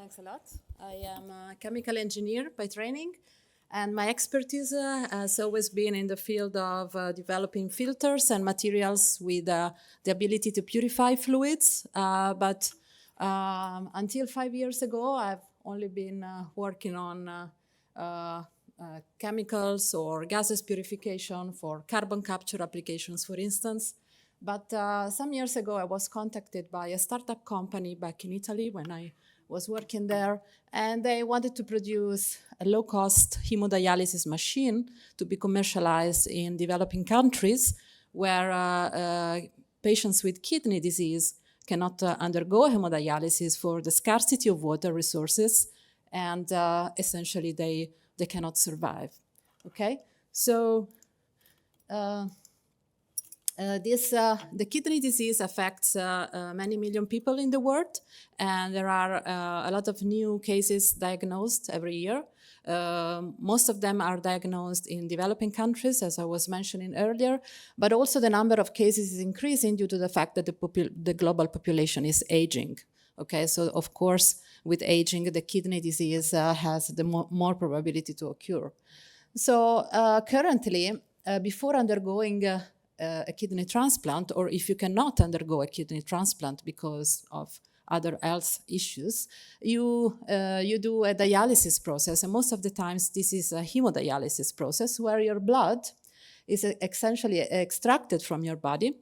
Thanks a lot. I am a chemical engineer by training, and my expertise has always been in the field of developing filters and materials with the ability to purify fluids. But until 5 years ago, I've only been working on chemicals or gases purification for carbon capture applications, for instance. But some years ago, I was contacted by a startup company back in Italy when I was working there, and they wanted to produce a low-cost hemodialysis machine to be commercialized in developing countries where patients with kidney disease cannot undergo hemodialysis for the scarcity of water resources, and essentially they cannot survive. Okay, so the kidney disease affects many million people in the world, and there are a lot of new cases diagnosed every year. Most of them are diagnosed in developing countries, as I was mentioning earlier, but also the number of cases is increasing due to the fact that the global population is aging. Okay, so of course, with aging, the kidney disease has the more probability to occur. So currently, before undergoing a kidney transplant, or if you cannot undergo a kidney transplant because of other health issues, you do a dialysis process, and most of the times this is a hemodialysis process where your blood is essentially extracted from your body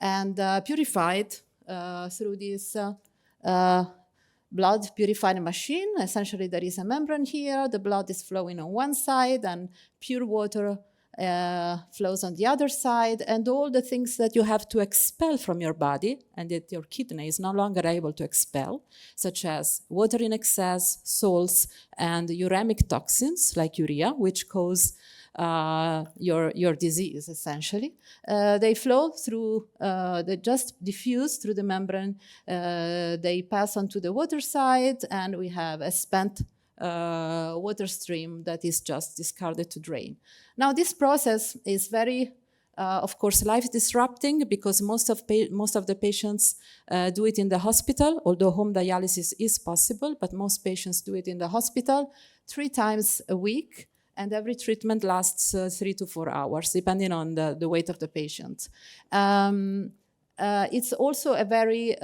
and purified through this blood purifying machine. Essentially, there is a membrane here, the blood is flowing on one side, and pure water flows on the other side, and all the things that you have to expel from your body and that your kidney is no longer able to expel, such as water in excess, salts, and uremic toxins like urea, which cause your disease, essentially. They flow through, they just diffuse through the membrane, they pass onto the water side, and we have a spent water stream that is just discarded to drain. Now, this process is very, of course, life-disrupting because most of the patients do it in the hospital, although home dialysis is possible, but most patients do it in the hospital 3 times a week, and every treatment lasts 3 to 4 hours, depending on the weight of the patient. It's also a very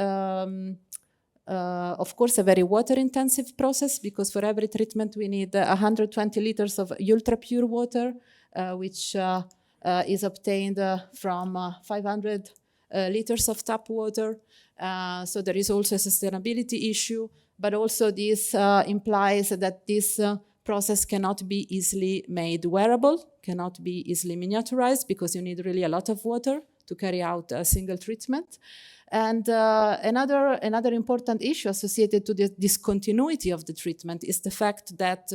of course, a very water-intensive process because for every treatment we need 120 liters of ultra-pure water, which is obtained from 500 liters of tap water. So there is also a sustainability issue, but also this implies that this process cannot be easily made wearable, cannot be easily miniaturized because you need really a lot of water to carry out a single treatment. And another important issue associated to the discontinuity of the treatment is the fact that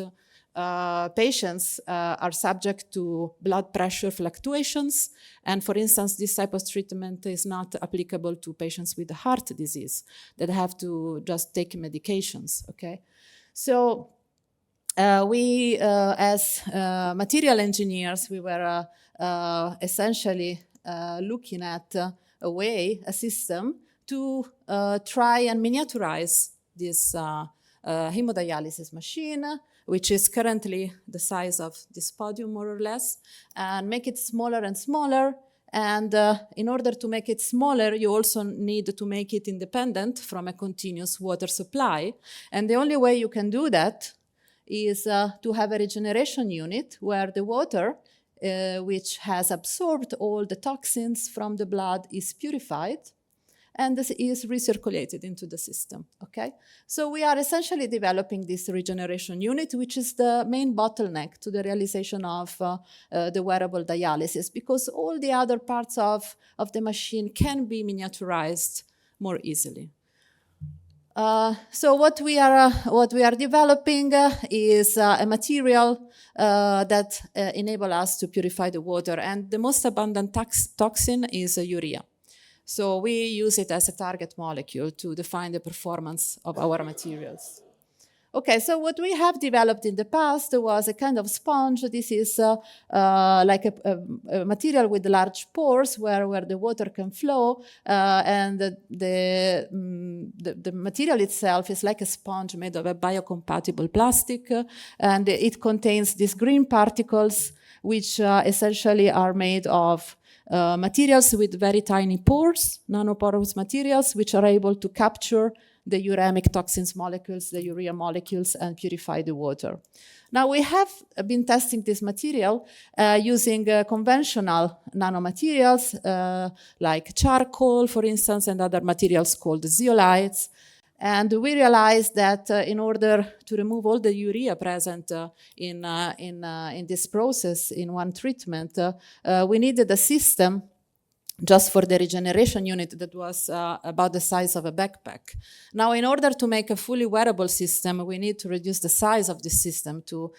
patients are subject to blood pressure fluctuations. And for instance, this type of treatment is not applicable to patients with heart disease that have to just take medications, okay? So we, as material engineers, we were essentially looking at a system to try and miniaturize this hemodialysis machine, which is currently the size of this podium, more or less, and make it smaller and smaller. And in order to make it smaller, you also need to make it independent from a continuous water supply. And the only way you can do that is to have a regeneration unit where the water which has absorbed all the toxins from the blood is purified and this is recirculated into the system, okay? So we are essentially developing this regeneration unit, which is the main bottleneck to the realization of the wearable dialysis, because all the other parts of the machine can be miniaturized more easily. So what we are developing is a material that enable us to purify the water, and the most abundant toxin is urea. So we use it as a target molecule to define the performance of our materials. Okay, so what we have developed in the past was a kind of sponge. This is like a material with large pores where the water can flow, and the material itself is like a sponge made of a biocompatible plastic, and it contains these green particles, which essentially are made of materials with very tiny pores, nanoporous materials, which are able to capture the uremic toxins molecules, the urea molecules, and purify the water. Now, we have been testing this material using conventional nanomaterials like charcoal, for instance, and other materials called zeolites. And we realized that in order to remove all the urea present in this process in one treatment, we needed a system just for the regeneration unit that was about the size of a backpack. Now, in order to make a fully wearable system, we need to reduce the size of the system to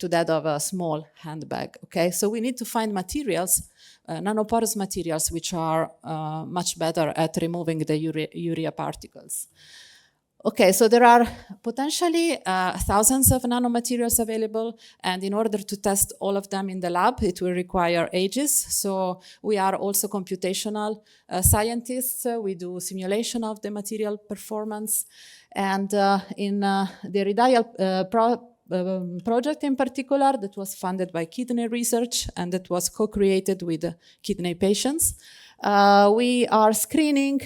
that of a small handbag, okay? So we need to find materials, nanoporous materials, which are much better at removing the urea particles. Okay, so there are potentially thousands of nanomaterials available, and in order to test all of them in the lab, it will require ages. So we are also computational scientists. We do simulation of the material performance. And in the Redial project in particular, that was funded by Kidney Research, and that was co-created with kidney patients, we are screening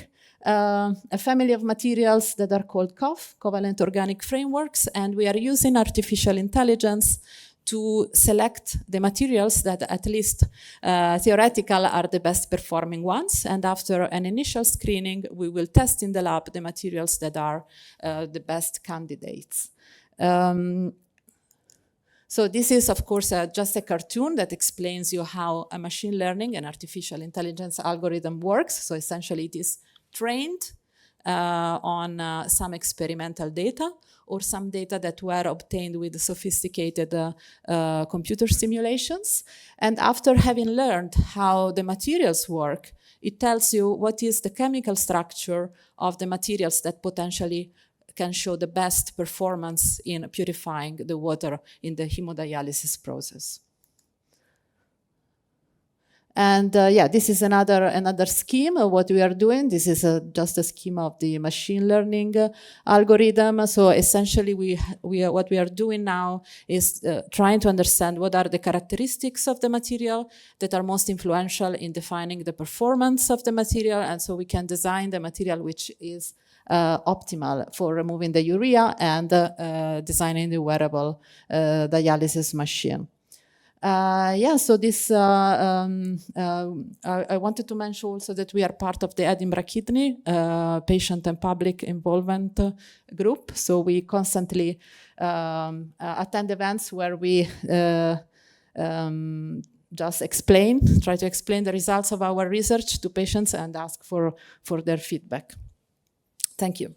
a family of materials that are called COF, covalent organic frameworks, and we are using artificial intelligence to select the materials that at least theoretical are the best performing ones. And after an initial screening, we will test in the lab the materials that are the best candidates. So this is, of course, just a cartoon that explains you how a machine learning and artificial intelligence algorithm works. So essentially it is trained on some experimental data or some data that were obtained with sophisticated computer simulations. And after having learned how the materials work, it tells you what is the chemical structure of the materials that potentially can show the best performance in purifying the water in the hemodialysis process. And yeah, this is another scheme of what we are doing. This is just a scheme of the machine learning algorithm. So essentially, what we are doing now is trying to understand what are the characteristics of the material that are most influential in defining the performance of the material. And so we can design the material which is optimal for removing the urea and designing the wearable dialysis machine. Yeah, so this, I wanted to mention also that we are part of the Edinburgh Kidney patient and public involvement group. So we constantly attend events where we just try to explain the results of our research to patients and ask for their feedback. Thank you.